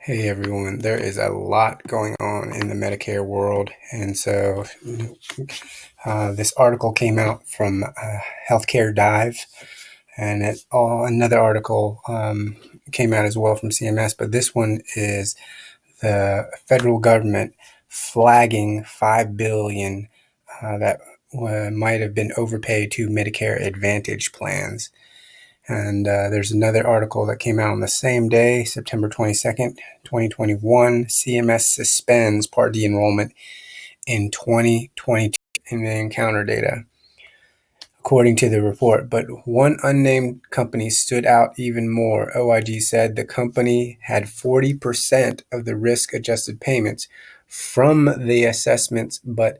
Hey everyone, there is a lot going on in the Medicare world, and so this article came out from Healthcare Dive, and another article came out as well from CMS, but this one is the federal government flagging $5 billion that might have been overpaid to Medicare Advantage plans. And there's another article that came out on the same day, September 22nd, 2021. CMS suspends Part D enrollment in 2022 in the encounter data, according to the report. But one unnamed company stood out even more. OIG said the company had 40% of the risk-adjusted payments from the assessments, but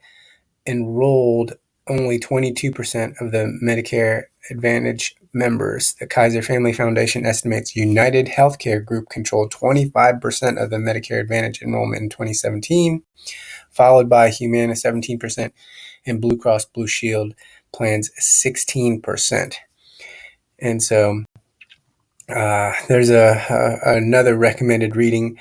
enrolled only 22% of the Medicare Advantage members. The Kaiser Family Foundation estimates United Healthcare Group controlled 25% of the Medicare Advantage enrollment in 2017, followed by Humana 17% and Blue Cross Blue Shield plans 16%. And so there's another recommended reading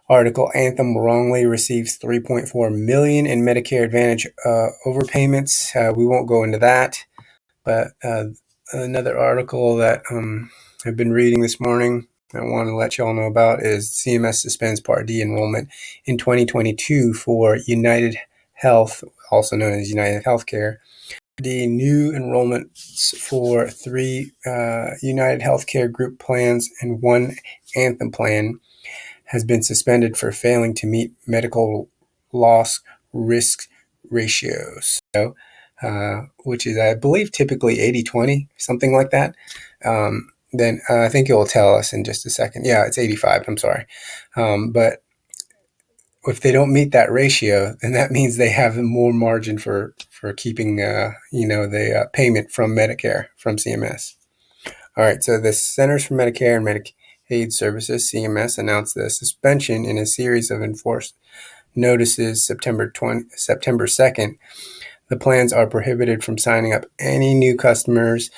article. Anthem wrongly receives $3.4 million in Medicare Advantage overpayments. We won't go into that, but another article that I've been reading this morning I want to let y'all know about is CMS suspends Part D enrollment in 2022 for United Health, also known as United Healthcare. The new enrollments for 3 United Healthcare group plans and 1 Anthem plan has been suspended for failing to meet medical loss risk ratios, which is, I believe, typically 80-20, something like that. Then I think it will tell us in just a second. Yeah, it's 85. I'm sorry. But if they don't meet that ratio, then that means they have more margin for keeping, the payment from Medicare, from CMS. All right, so the Centers for Medicare and Medicaid Services, CMS, announced the suspension in a series of enforced notices September 2nd. The plans are prohibited from signing up any new customers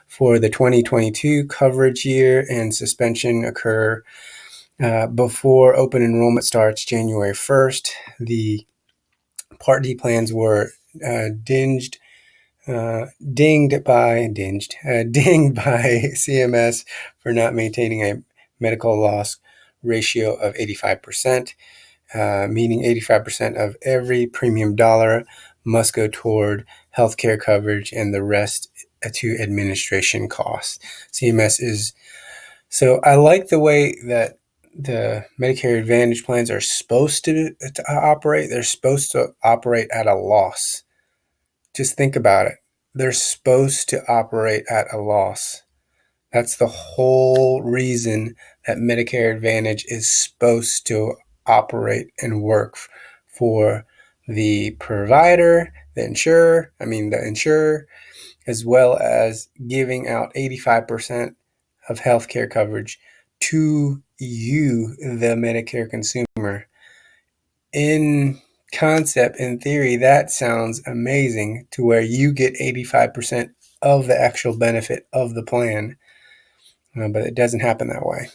for the 2022 coverage year, and suspension occur before open enrollment starts January 1st. The Part D plans were dinged by CMS for not maintaining a medical loss ratio of 85%, meaning 85% of every premium dollar must go toward healthcare coverage and the rest to administration costs. CMS is so I like the way that the Medicare Advantage plans are supposed to operate. They're supposed to operate at a loss. Just think about it. They're supposed to operate at a loss. That's the whole reason that Medicare Advantage is supposed to operate and work for the provider, the insurer, as well as giving out 85% of healthcare coverage to you, the Medicare consumer. In concept, in theory, that sounds amazing, to where you get 85% of the actual benefit of the plan, but it doesn't happen that way.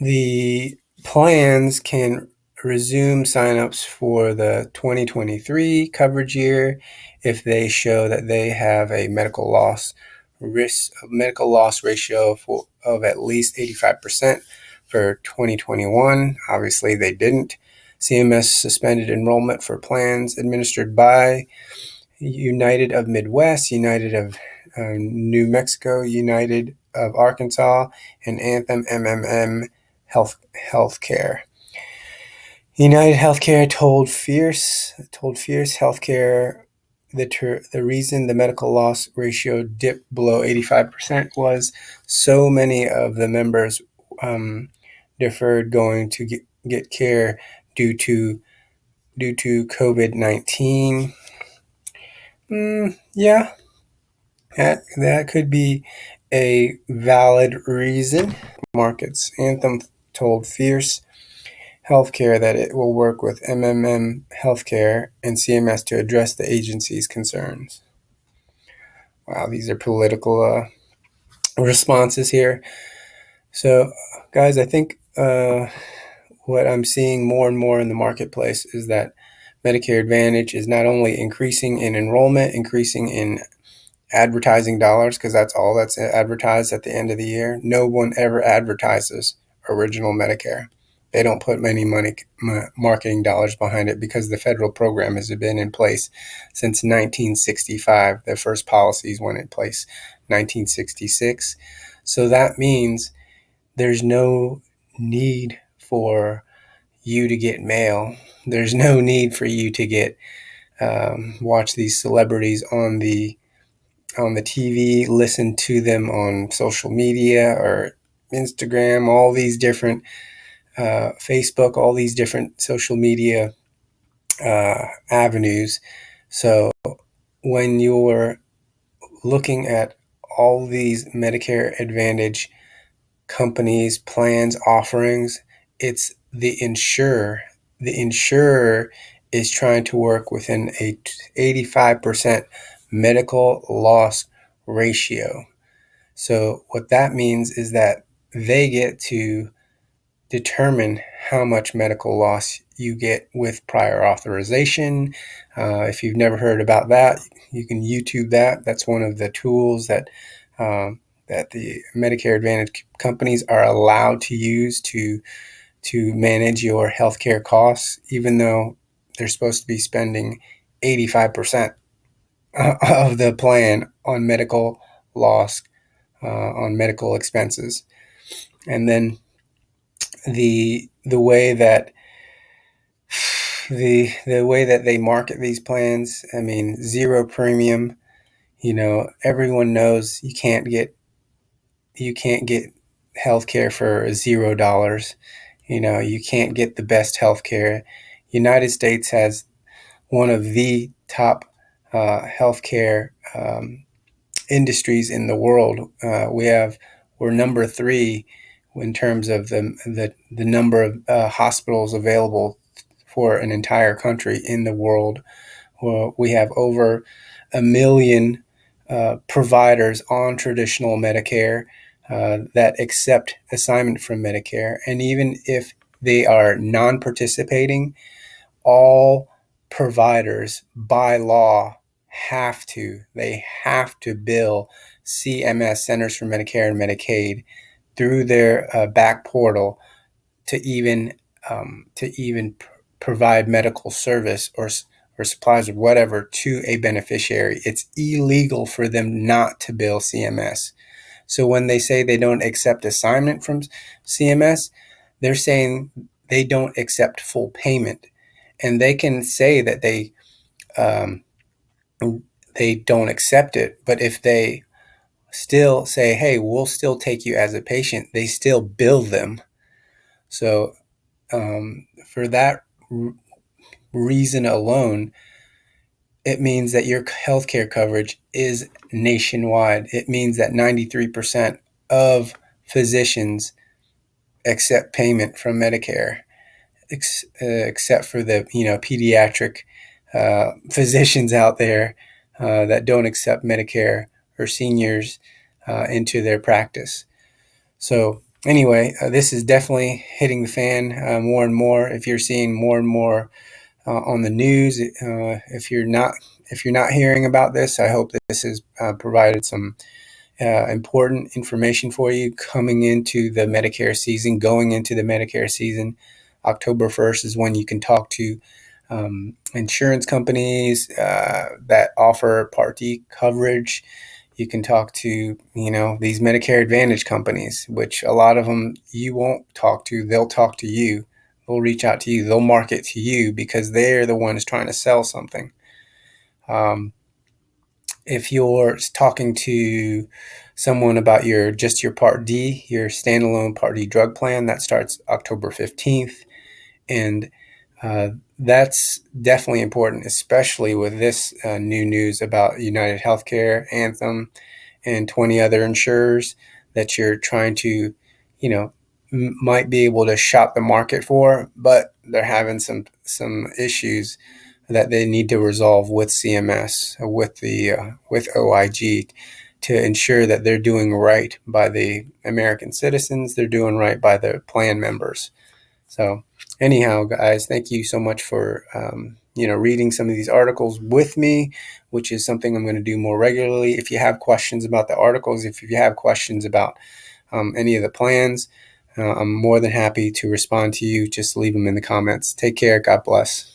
The plans can resume signups for the 2023 coverage year if they show that they have a medical loss ratio of at least 85% for 2021. Obviously, they didn't. CMS suspended enrollment for plans administered by United of Midwest, United of New Mexico, United of Arkansas, and Anthem MMM Healthcare. United Healthcare told Fierce Healthcare the reason the medical loss ratio dipped below 85% was so many of the members deferred going to get care due to COVID-19. Yeah, that could be a valid reason. Markets. Anthem told Fierce Healthcare that it will work with MMM Healthcare and CMS to address the agency's concerns. Wow, these are political responses here. So, guys, I think uh, what I'm seeing more and more in the marketplace is that Medicare Advantage is not only increasing in enrollment, increasing in advertising dollars, because that's all that's advertised at the end of the year. No one ever advertises original Medicare. They don't put many marketing dollars behind it because the federal program has been in place since 1965. The first policies went in place 1966. So that means there's no need for you to get mail. There's no need for you to get watch these celebrities on the TV, listen to them on social media or Instagram, all these different Facebook, all these different social media avenues. So when you're looking at all these Medicare Advantage companies, plans, offerings, it's the insurer. The insurer is trying to work within a 85% medical loss ratio. So what that means is that they get to determine how much medical loss you get with prior authorization. If you've never heard about that, you can YouTube that. That's one of the tools that the Medicare Advantage companies are allowed to use to manage your healthcare costs, even though they're supposed to be spending 85% of the plan on medical loss, on medical expenses. And then the way that the way that they market these plans, I mean, zero premium. Everyone knows you can't get health care for $0. You can't get the best health care. United States has one of the top healthcare industries in the world. We're number three in terms of the number of hospitals available for an entire country in the world. Well, we have over 1 million providers on traditional Medicare that accept assignment from Medicare. And even if they are non-participating, all providers by law they have to bill CMS, Centers for Medicare and Medicaid, through their back portal to even provide medical service or supplies or whatever to a beneficiary. It's illegal for them not to bill CMS. So when they say they don't accept assignment from CMS, they're saying they don't accept full payment. And they can say that they don't accept it, but if they still say, hey, we'll still take you as a patient, they still bill them. So for that reason alone, it means that your healthcare coverage is nationwide. It means that 93% of physicians accept payment from Medicare, except for the pediatric physicians out there that don't accept Medicare or seniors into their practice. So anyway, this is definitely hitting the fan more and more. If you're seeing more and more on the news, if you're not hearing about this, I hope that this has provided some important information for you coming into the Medicare season, going into the Medicare season. October 1st is when you can talk to insurance companies that offer Part D coverage. You can talk to, these Medicare Advantage companies, which a lot of them you won't talk to. They'll talk to you. They'll reach out to you. They'll market to you because they're the ones trying to sell something. If you're talking to someone about your Part D, your standalone Part D drug plan, that starts October 15th. And that's definitely important, especially with this new news about United Healthcare, Anthem, and 20 other insurers that you're trying to, might be able to shop the market for, but they're having some issues that they need to resolve with CMS, with OIG, to ensure that they're doing right by the American citizens, they're doing right by the plan members. So anyhow, guys, thank you so much for reading some of these articles with me, which is something I'm going to do more regularly. If you have questions about the articles, if you have questions about any of the plans, I'm more than happy to respond to you. Just leave them in the comments. Take care. God bless.